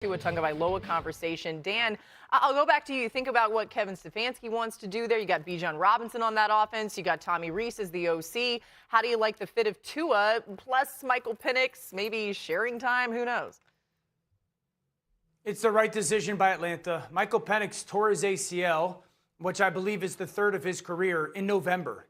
To a Tagovailoa conversation. Dan, I'll go back to you. Think about what Kevin Stefanski wants to do there. You got Bijan Robinson on that offense. You got Tommy Rees as the OC. How do you like the fit of Tua plus Michael Penix? Maybe sharing time? Who knows? It's the right decision by Atlanta. Michael Penix tore his ACL, which I believe is the third of his career, in November.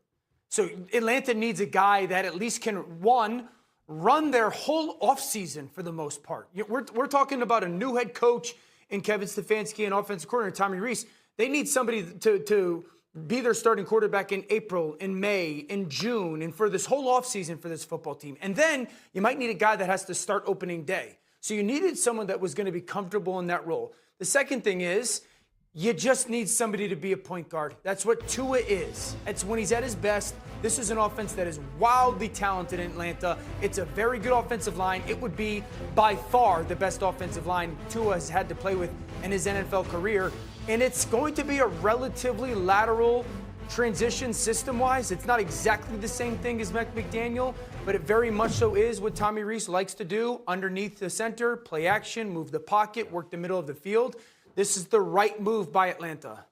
So Atlanta needs a guy that at least can, one, run their whole offseason for the most part. We're talking about a new head coach in Kevin Stefanski and offensive coordinator Tommy Rees. They need somebody to be their starting quarterback in April, in May, in June, and for this whole offseason for this football team. And then you might need a guy that has to start opening day. So you needed someone that was going to be comfortable in that role. The second thing is, you just need somebody to be a point guard. That's what Tua is. It's when he's at his best. This is an offense that is wildly talented in Atlanta. It's a very good offensive line. It would be by far the best offensive line Tua has had to play with in his NFL career. And it's going to be a relatively lateral transition system-wise. It's not exactly the same thing as McDaniel, but it very much so is what Tommy Rees likes to do underneath the center, play action, move the pocket, work the middle of the field. This is the right move by Atlanta.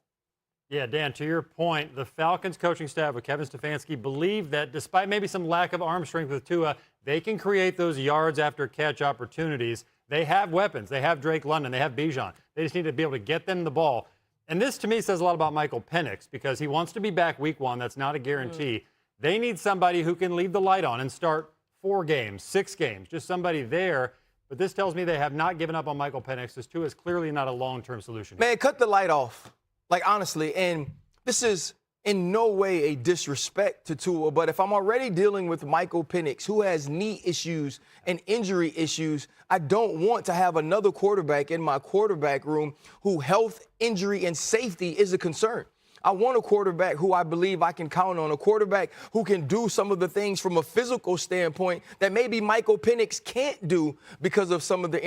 Yeah, Dan, to your point, the Falcons coaching staff with Kevin Stefanski believe that despite maybe some lack of arm strength with Tua, they can create those yards after catch opportunities. They have weapons. They have Drake London. They have Bijan. They just need to be able to get them the ball. And this, to me, says a lot about Michael Penix because he wants to be back week one. That's not a guarantee. They need somebody who can leave the light on and start 4 games, 6 games, just somebody there. But this tells me they have not given up on Michael Penix. This, too, is clearly not a long-term solution. Man, cut the light off. Like, honestly, and this is in no way a disrespect to Tua, but if I'm already dealing with Michael Penix, who has knee issues and injury issues, I don't want to have another quarterback in my quarterback room who health, injury, and safety is a concern. I want a quarterback who I believe I can count on, a quarterback who can do some of the things from a physical standpoint that maybe Michael Penix can't do because of some of the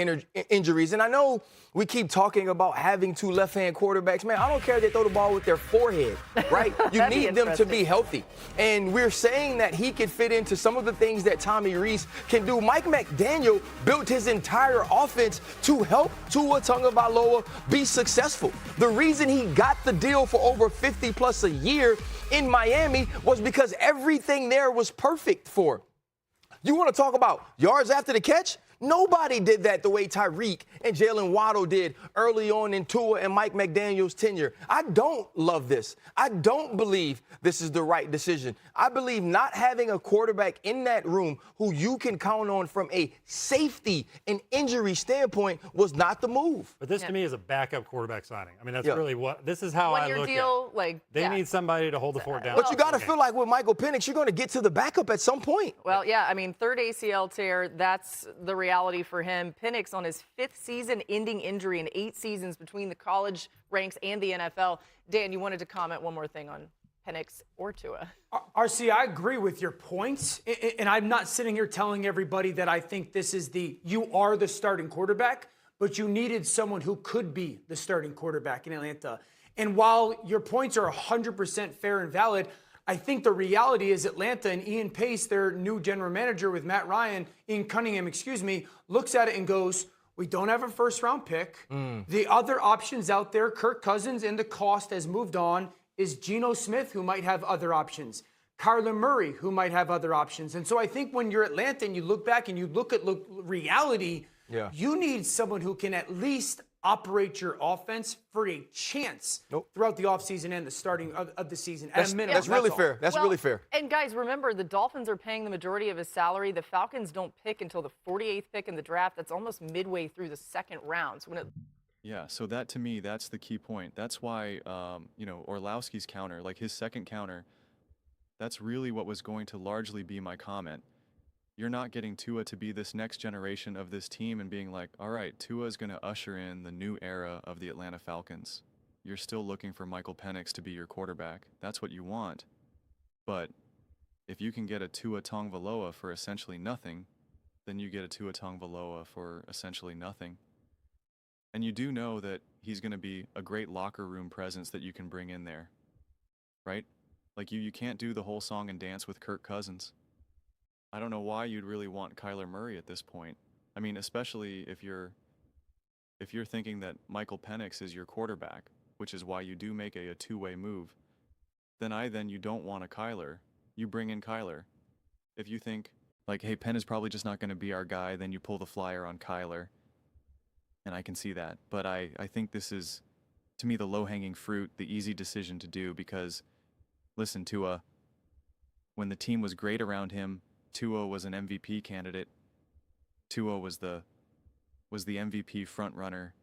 injuries. And I know we keep talking about having 2 left-hand quarterbacks. Man, I don't care if they throw the ball with their forehead, right? You need them to be healthy. And we're saying that he can fit into some of the things that Tommy Rees can do. Mike McDaniel built his entire offense to help Tua Tagovailoa be successful. The reason he got the deal for over 50 plus a year in Miami was because everything there was perfect for him. You want to talk about yards after the catch? Nobody did that the way Tyreek and Jalen Waddle did early on in Tua and Mike McDaniel's tenure. I don't love this. I don't believe this is the right decision. I believe not having a quarterback in that room who you can count on from a safety and injury standpoint was not the move. But this to me is a backup quarterback signing. I mean, that's really what this is how I look at it. They need somebody to hold the fort down. But you got to feel like with Michael Penix, you're going to get to the backup at some point. Well, yeah, I mean, third ACL tear, that's the reality for him. Penix on his 5th season-ending injury in 8 seasons between the college ranks and the NFL. Dan, you wanted to comment one more thing on Penix or Tua. RC, I agree with your points, and I'm not sitting here telling everybody that I think this is you are the starting quarterback, but you needed someone who could be the starting quarterback in Atlanta. And while your points are 100% fair and valid, I think the reality is Atlanta and Ian Pace, their new general manager with Matt Ryan, Ian Cunningham, looks at it and goes, we don't have a first-round pick. The other options out there, Kirk Cousins, and the cost has moved on, is Geno Smith, who might have other options. Kyler Murray, who might have other options. And so I think when you're Atlanta and you look back and you look at reality, you need someone who can at least operate your offense for a chance throughout the offseason and the starting of the season. At a minimum. That's really fair. That's really fair. And guys, remember, the Dolphins are paying the majority of his salary. The Falcons don't pick until the 48th pick in the draft. That's almost midway through the 2nd round. So yeah, so that to me, that's the key point. That's why, Orlovsky's counter, like his second counter, that's really what was going to largely be my comment. You're not getting Tua to be this next generation of this team and being like, all right, Tua is going to usher in the new era of the Atlanta Falcons. You're still looking for Michael Penix to be your quarterback. That's what you want. But if you can get a Tua Tagovailoa for essentially nothing, then you get a Tua Tagovailoa for essentially nothing. And you do know that he's going to be a great locker room presence that you can bring in there, right? Like you can't do the whole song and dance with Kirk Cousins. I don't know why you'd really want Kyler Murray at this point. I mean, especially if you're If you're thinking that Michael Penix is your quarterback, which is why you do make a two-way move, then you don't want a Kyler. You bring in Kyler. If you think, like, hey, Penn is probably just not going to be our guy, then you pull the flyer on Kyler. And I can see that. But I think this is, to me, the low-hanging fruit, the easy decision to do because, listen, Tua, when the team was great around him, Tua was an MVP candidate. Tua was the MVP front runner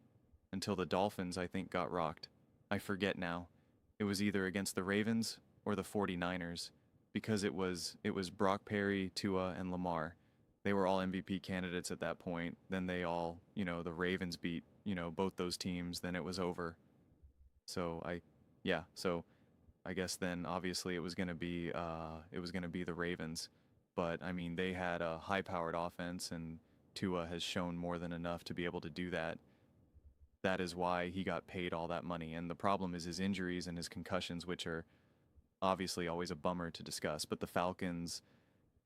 until the Dolphins, I think, got rocked. I forget now. It was either against the Ravens or the 49ers because it was Brock Purdy, Tua, and Lamar. They were all MVP candidates at that point. Then they all, the Ravens beat, both those teams. Then it was over. So I guess then obviously it was going to be the Ravens. But I mean, they had a high-powered offense, and Tua has shown more than enough to be able to do that. That is why he got paid all that money. And the problem is his injuries and his concussions, which are obviously always a bummer to discuss. But the Falcons,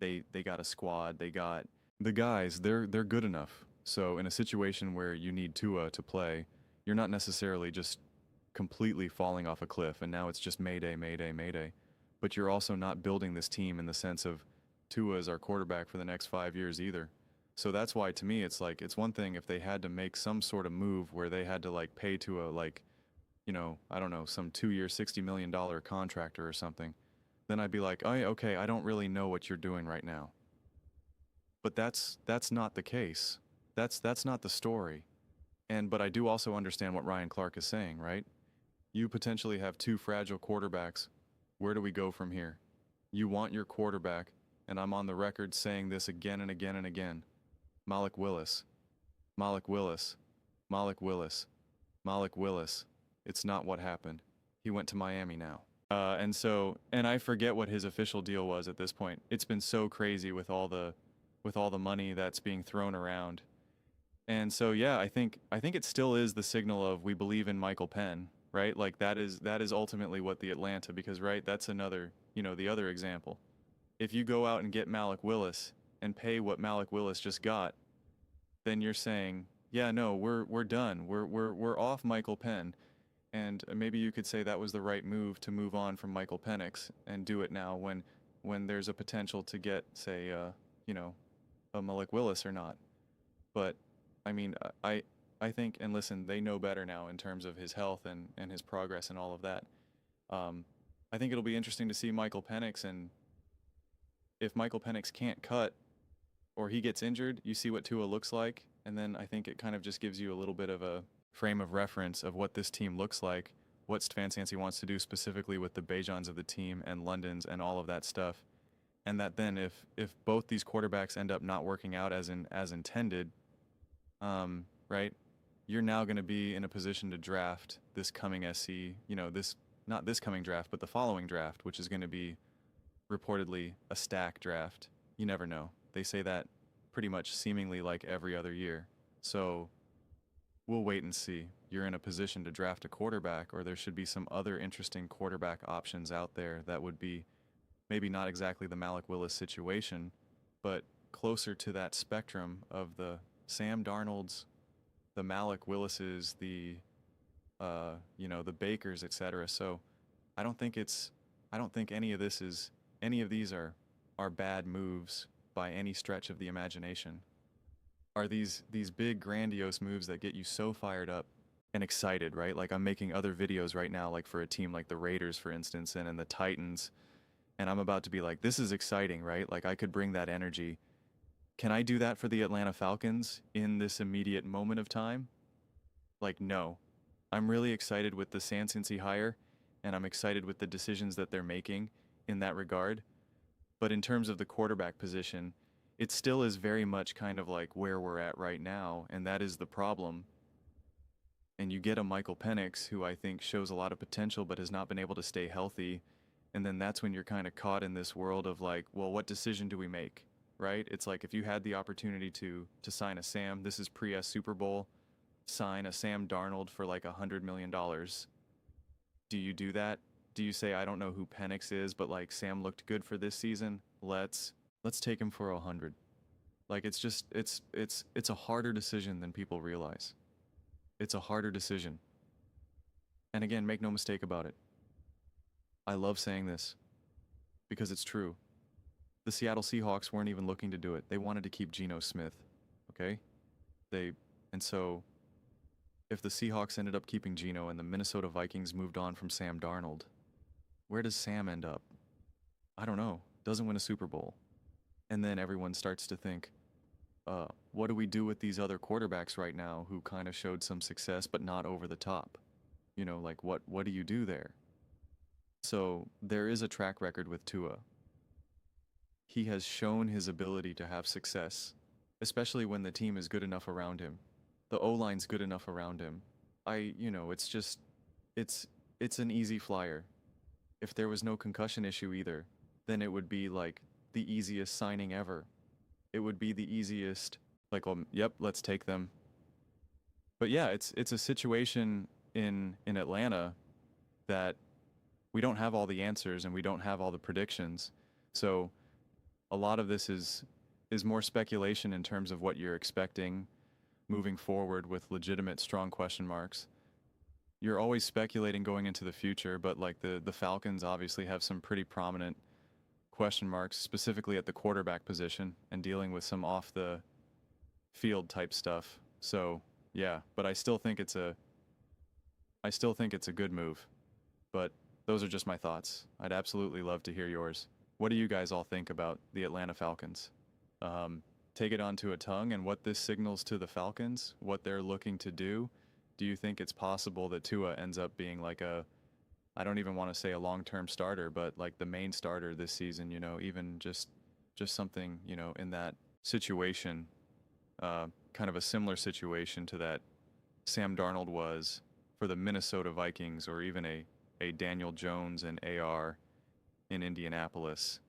they got a squad. They got the guys. They're good enough. So in a situation where you need Tua to play, you're not necessarily just completely falling off a cliff and now it's just mayday, mayday, mayday. But you're also not building this team in the sense of Tua is our quarterback for the next 5 years either. So that's why, to me, it's like, it's one thing if they had to make some sort of move where they had to, like, pay to a, like, I don't know, some 2-year, $60 million contractor or something. Then I'd be like, oh, yeah, okay, I don't really know what you're doing right now. But that's not the case. That's not the story. But I do also understand what Ryan Clark is saying, right? You potentially have two fragile quarterbacks. Where do we go from here? You want your quarterback, and I'm on the record saying this again and again and again. Malik Willis. Malik Willis. Malik Willis. Malik Willis. It's not what happened. He went to Miami now. And I forget what his official deal was at this point. It's been so crazy with all the money that's being thrown around. And so, yeah, I think it still is the signal of we believe in Michael Penn, right? Like that is ultimately what the Atlanta, because, right, that's another, the other example. If you go out and get Malik Willis and pay what Malik Willis just got, then you're saying, yeah, no, we're done. We're off Michael Penn. And maybe you could say that was the right move to move on from Michael Penix and do it now when there's a potential to get, say, a Malik Willis or not. But I mean, I think, and listen, they know better now in terms of his health and his progress and all of that. I think it'll be interesting to see Michael Penix, and if Michael Penix can't cut or he gets injured, you see what Tua looks like, and then I think it kind of just gives you a little bit of a frame of reference of what this team looks like, what Stefanski wants to do specifically with the Bajans of the team and Londons and all of that stuff. And that then if both these quarterbacks end up not working out as intended, right, you're now going to be in a position to draft this coming SC, not this coming draft, but the following draft, which is going to be reportedly a stack draft. You never know. They say that pretty much seemingly like every other year. So we'll wait and see. You're in a position to draft a quarterback, or there should be some other interesting quarterback options out there that would be maybe not exactly the Malik Willis situation, but closer to that spectrum of the Sam Darnolds, the Malik Willises, the Bakers, etc. So I don't think any of these are bad moves by any stretch of the imagination. Are these big grandiose moves that get you so fired up and excited, right? Like I'm making other videos right now, like for a team like the Raiders, for instance, and the Titans, and I'm about to be like, this is exciting, right? Like I could bring that energy. Can I do that for the Atlanta Falcons in this immediate moment of time? Like, no. I'm really excited with the Cincy hire, and I'm excited with the decisions that they're making in that regard. But in terms of the quarterback position, it still is very much kind of like where we're at right now, and that is the problem. And you get a Michael Penix, who I think shows a lot of potential but has not been able to stay healthy, and then that's when you're kind of caught in this world of like, well, what decision do we make, right? It's like if you had the opportunity to sign a Sam, this is pre-Super Bowl, sign a Sam Darnold for like $100 million. Do you do that? Do you say, I don't know who Penix is, but like Sam looked good for this season, let's take him for 100. Like it's a harder decision than people realize. It's a harder decision. And again, make no mistake about it. I love saying this because it's true. The Seattle Seahawks weren't even looking to do it. They wanted to keep Geno Smith, okay? And so if the Seahawks ended up keeping Geno and the Minnesota Vikings moved on from Sam Darnold, where does Sam end up? I don't know. Doesn't win a Super Bowl. And then everyone starts to think, what do we do with these other quarterbacks right now who kind of showed some success but not over the top? You know, like what do you do there? So there is a track record with Tua. He has shown his ability to have success, especially when the team is good enough around him. The O-line's good enough around him. It's an easy flyer. If there was no concussion issue either, then it would be like the easiest signing ever. It would be the easiest, like, yep, let's take them. But yeah, it's a situation in Atlanta that we don't have all the answers and we don't have all the predictions. So a lot of this is more speculation in terms of what you're expecting moving forward with legitimate strong question marks. You're always speculating going into the future, but like the Falcons obviously have some pretty prominent question marks, specifically at the quarterback position and dealing with some off the field type stuff. So yeah, but I still think it's a good move. But those are just my thoughts. I'd absolutely love to hear yours. What do you guys all think about the Atlanta Falcons? Take it onto a tongue and what this signals to the Falcons, what they're looking to do. Do you think it's possible that Tua ends up being like I don't even want to say a long-term starter, but like the main starter this season, you know, even just something, you know, in that situation, kind of a similar situation to that Sam Darnold was for the Minnesota Vikings, or even a Daniel Jones and AR in Indianapolis.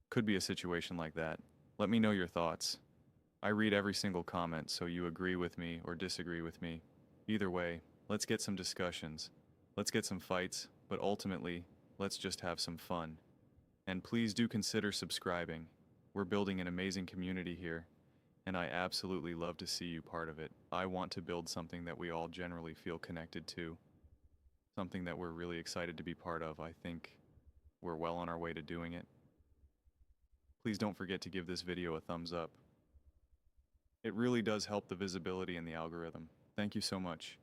Could be a situation like that. Let me know your thoughts. I read every single comment, so you agree with me or disagree with me. Either way, let's get some discussions. Let's get some fights, but ultimately, let's just have some fun. And please do consider subscribing. We're building an amazing community here, and I absolutely love to see you part of it. I want to build something that we all generally feel connected to, something that we're really excited to be part of. I think we're well on our way to doing it. Please don't forget to give this video a thumbs up. It really does help the visibility in the algorithm. Thank you so much.